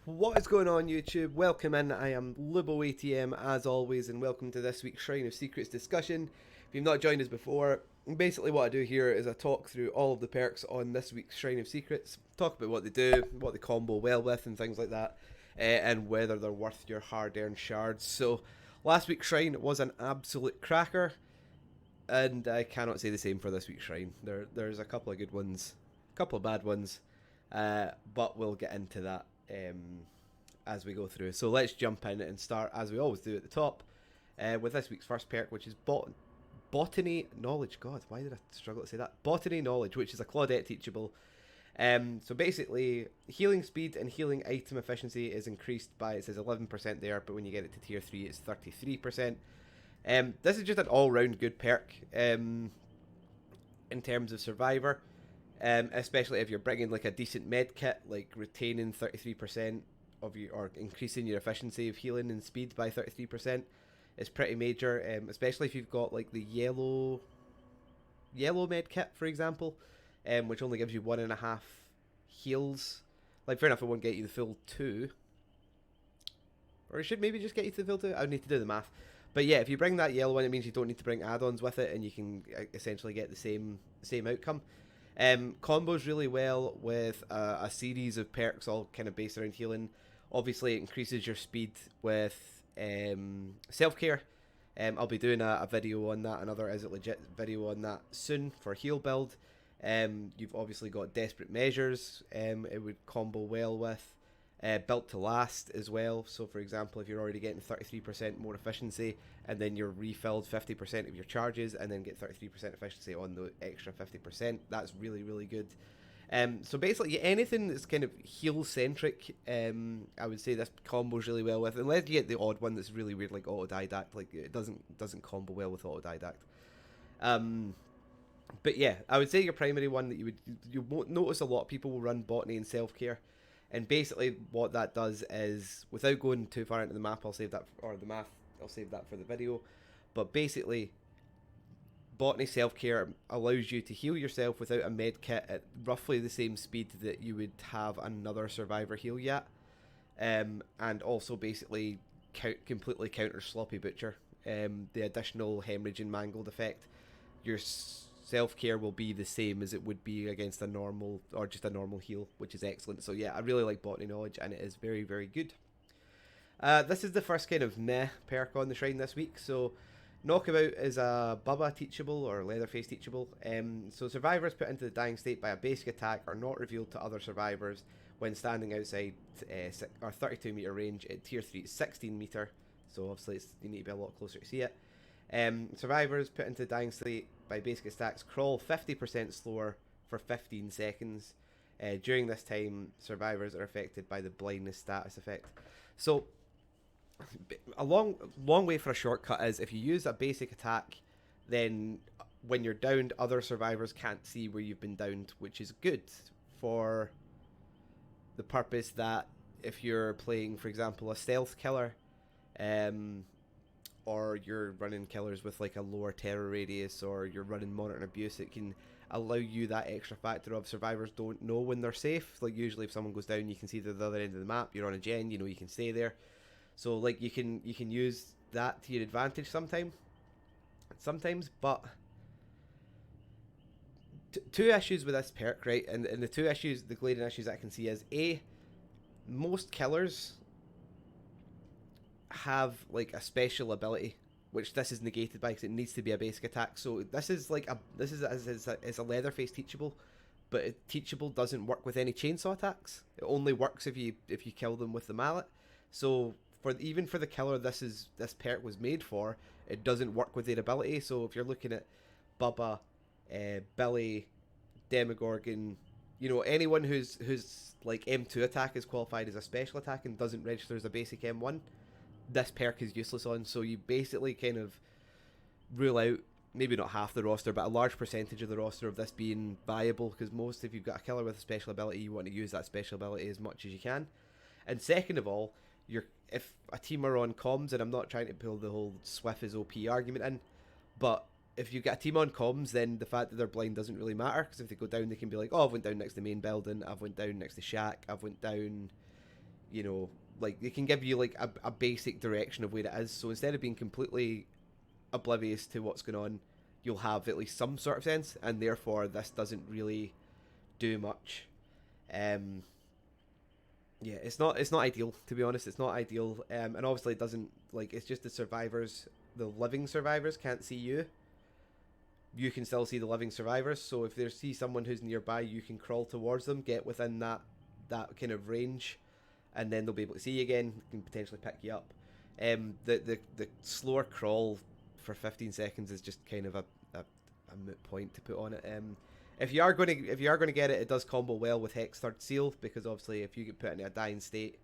What is going on, YouTube? Welcome in. I am LuboATM as always, and welcome to this week's Shrine of Secrets discussion. If you've not joined us before, basically what I do here is I talk through all of the perks on this week's Shrine of Secrets, talk about what they do, what they combo well with, and things like that, and whether they're worth your hard-earned shards. So, last week's Shrine was an absolute cracker, and I cannot say the same for this week's Shrine. There's a couple of good ones, a couple of bad ones, but we'll get into that as we go through. So let's jump in and start, as we always do at the top, with this week's first perk, which is Botany Knowledge. God, why did I struggle to say that? Botany Knowledge, which is a Claudette teachable. So basically, healing speed and healing item efficiency is increased by, it says 11% there, but when you get it to tier 3, it's 33%. This is just an all-round good perk in terms of Survivor. Especially if you're bringing like a decent med kit, like retaining 33% of your, or increasing your efficiency of healing and speed by 33% is pretty major. Especially if you've got like the yellow med kit, for example, which only gives you 1.5 heals. Like, fair enough, it won't get you the full 2, or it should maybe just get you to the full 2. I would need to do the math. But yeah, if you bring that yellow one, it means you don't need to bring add-ons with it, and you can essentially get the same outcome. Combos really well with a series of perks all kind of based around healing. Obviously, it increases your speed with self-care. I'll be doing a video on that, another Is It Legit video on that soon for heal build. You've obviously got Desperate Measures, it would combo well with. Built to Last as well. So for example, if you're already getting 33% more efficiency and then you're refilled 50% of your charges and then get 33% efficiency on the extra 50%, that's really, really good. So basically, anything that's kind of heal centric, I would say this combos really well with, unless you get the odd one that's really weird, like Autodidact. Like, it doesn't combo well with Autodidact. But yeah, I would say your primary one that you won't notice a lot of people will run Botany and Self-Care. And basically what that does is, without going too far into the map, I'll save that, or the math, I'll save that for the video. But basically, Botany Self-Care allows you to heal yourself without a med kit at roughly the same speed that you would have another survivor heal you at. And also basically completely counters Sloppy Butcher. The additional hemorrhage and mangled effect. Your self-care will be the same as it would be against a normal, or just a normal heal, which is excellent. So yeah, I really like Botany Knowledge, and it is very, very good. This is the first kind of meh perk on the shrine this week. So Knockabout is a Bubba teachable, or Leatherface teachable. So survivors put into the dying state by a basic attack are not revealed to other survivors when standing outside or 32 meter range at tier 3, 16 meter. So obviously you need to be a lot closer to see it. Survivors put into dying state by basic attacks crawl 50% slower for 15 seconds. During this time, survivors are affected by the blindness status effect. So, a long way for a shortcut is, if you use a basic attack, then when you're downed, other survivors can't see where you've been downed, which is good for the purpose that if you're playing, for example, a stealth killer, or you're running killers with like a lower terror radius, or you're running monitor and abuse, it can allow you that extra factor of survivors don't know when they're safe. Like, usually if someone goes down, you can see they're the other end of the map, you're on a gen, you know you can stay there. So like you can use that to your advantage sometimes. But two issues with this perk, right? And the two issues, the glaring issues I can see is, A, most killers have like a special ability, which this is negated by because it needs to be a basic attack. So this is like it's a Leatherface teachable, but a teachable doesn't work with any chainsaw attacks. It only works if you kill them with the mallet. So even for the killer this perk was made for, it doesn't work with their ability. So if you're looking at Bubba, Billy, Demogorgon, you know, anyone who's like M2 attack is qualified as a special attack and doesn't register as a basic M1, this perk is useless on. So you basically kind of rule out maybe not half the roster, but a large percentage of the roster of this being viable, because most, if you've got a killer with a special ability, you want to use that special ability as much as you can. And second of all, if a team are on comms, and I'm not trying to pull the whole Swift is OP argument in, but if you get a team on comms, then the fact that they're blind doesn't really matter, because if they go down, they can be like, oh, I've went down next to the main building, I've went down next to Shack, I've went down, you know, like they can give you like a basic direction of where it is. So instead of being completely oblivious to what's going on, you'll have at least some sort of sense, and therefore this doesn't really do much. Um, yeah, it's not ideal, to be honest. It's not ideal, and obviously it doesn't, like, it's just the survivors, the living survivors can't see you. You can still see the living survivors. So if they see someone who's nearby, you can crawl towards them, get within that kind of range, and then they'll be able to see you again, can potentially pick you up. The slower crawl for 15 seconds is just kind of a moot point to put on it. If you are going to get it, it does combo well with Hex Third Seal, because obviously if you get put in a dying state,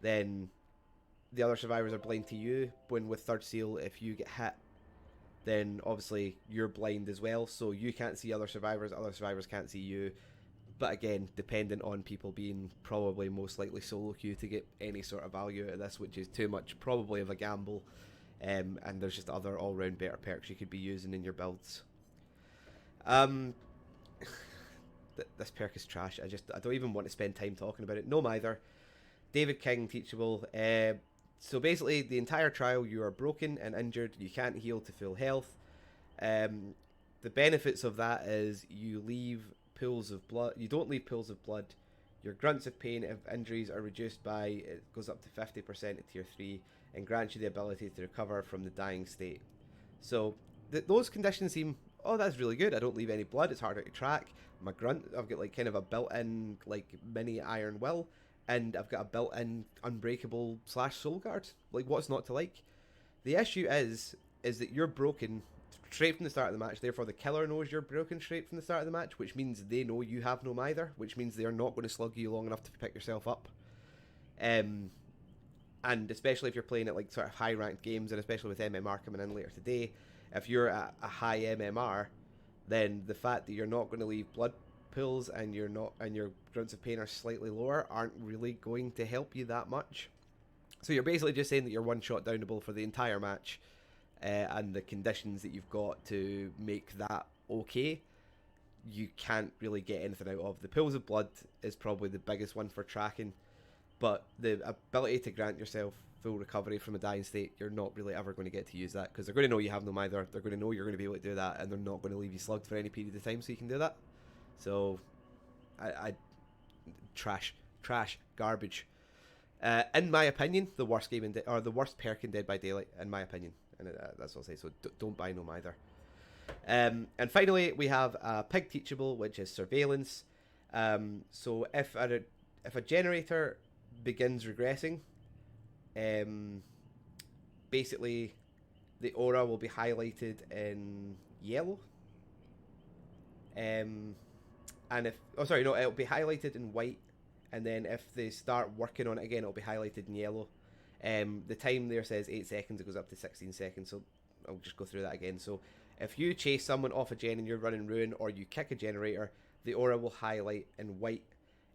then the other survivors are blind to you. When with Third Seal, if you get hit, then obviously you're blind as well, so you can't see other survivors can't see you. But again, dependent on people being probably most likely solo queue to get any sort of value out of this, which is too much probably of a gamble. And there's just other all-round better perks you could be using in your builds. This perk is trash. I don't even want to spend time talking about it. No Mither. David King, teachable. So basically, the entire trial, you are broken and injured. You can't heal to full health. The benefits of that is you leave pools of blood. You don't leave pools of blood. Your grunts of pain if injuries are reduced by, it goes up to 50% at tier 3, and grants you the ability to recover from the dying state. So those conditions seem, oh, that's really good. I don't leave any blood. It's harder to track. My grunt, I've got like kind of a built-in like mini Iron Will, and I've got a built-in Unbreakable / Soul Guard. Like, what's not to like? The issue is that you're broken straight from the start of the match. Therefore, the killer knows you're broken straight from the start of the match, which means they know you have no Mither, which means they're not going to slug you long enough to pick yourself up. And especially if you're playing at like sort of high-ranked games, and especially with MMR coming in later today, if you're at a high MMR, then the fact that you're not going to leave blood pools and your grunts of pain are slightly lower aren't really going to help you that much. So you're basically just saying that you're one-shot downable for the entire match, and the conditions that you've got to make that okay, you can't really get anything out of. The pools of blood is probably the biggest one for tracking, but the ability to grant yourself full recovery from a dying state, you're not really ever going to get to use that, because they're going to know you have no Mither, they're going to know you're going to be able to do that, and they're not going to leave you slugged for any period of time so you can do that. So, trash, garbage. In my opinion, the worst game or the worst perk in Dead by Daylight, in my opinion, and that's what I'll say. So don't buy no Mither. And finally, we have Pig Teachable, which is Surveillance. So if a generator begins regressing, basically the aura will be highlighted in yellow. And it'll be highlighted in white, and then if they start working on it again, it'll be highlighted in yellow. The time there says 8 seconds, it goes up to 16 seconds, so I'll just go through that again. So if you chase someone off a gen and you're running Ruin, or you kick a generator, the aura will highlight in white.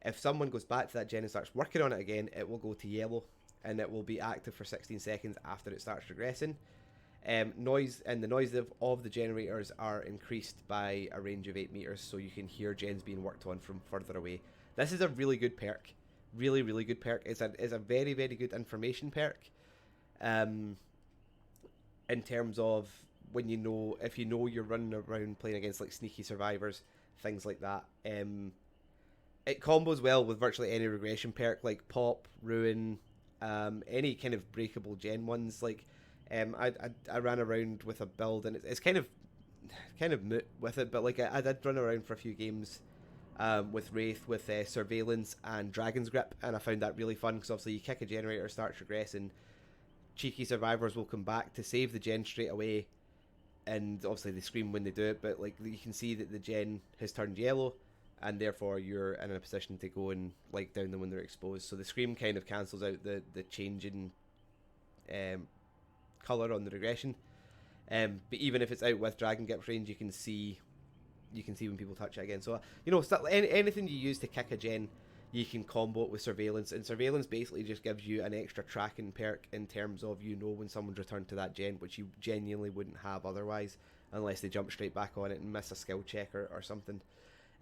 If someone goes back to that gen and starts working on it again, it will go to yellow, and it will be active for 16 seconds after it starts regressing. The noise of the generators are increased by a range of 8 meters, so you can hear gens being worked on from further away. This is a really good perk, really good perk. It's a very good information perk. In terms of if you know you're running around playing against like sneaky survivors, things like that. It combos well with virtually any regression perk like Pop, Ruin, any kind of breakable gen ones. Like I ran around with a build, and it's kind of moot with it, but like I did run around for a few games with Wraith, with Surveillance and Dragon's Grip, and I found that really fun, because obviously you kick a generator, starts regressing, cheeky survivors will come back to save the gen straight away, and obviously they scream when they do it, but like you can see that the gen has turned yellow, and therefore you're in a position to go and like down them when they're exposed. So the scream kind of cancels out the change in colour on the regression. But even if it's out with Dragon Grip range, you can see when people touch it again. So anything you use to kick a gen, you can combo it with Surveillance, and Surveillance basically just gives you an extra tracking perk in terms of when someone's returned to that gen, which you genuinely wouldn't have otherwise, unless they jump straight back on it and miss a skill check or something.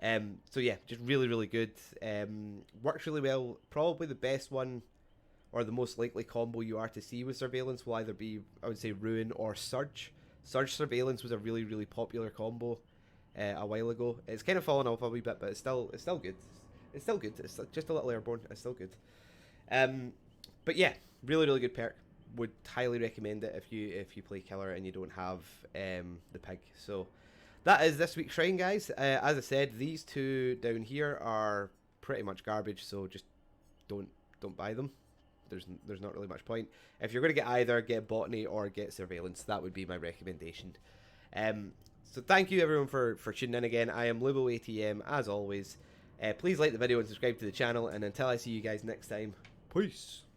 So yeah, just really good. Works really well. Probably the best one or the most likely combo you are to see with Surveillance will either be, I would say, Ruin or Surge. Surge Surveillance was a really, really popular combo a while ago. It's kind of fallen off a wee bit, but it's still good. It's still good. It's just a little airborne. It's still good. But yeah, really, really good perk. Would highly recommend it if you play killer and you don't have the pig. So that is this week's shrine, guys. As I said, these two down here are pretty much garbage. So just don't buy them. There's not really much point. If you're going to get either, get Botany or get Surveillance. That would be my recommendation. So thank you everyone for tuning in again. I am LuboATM as always. Please like the video and subscribe to the channel. And until I see you guys next time, peace.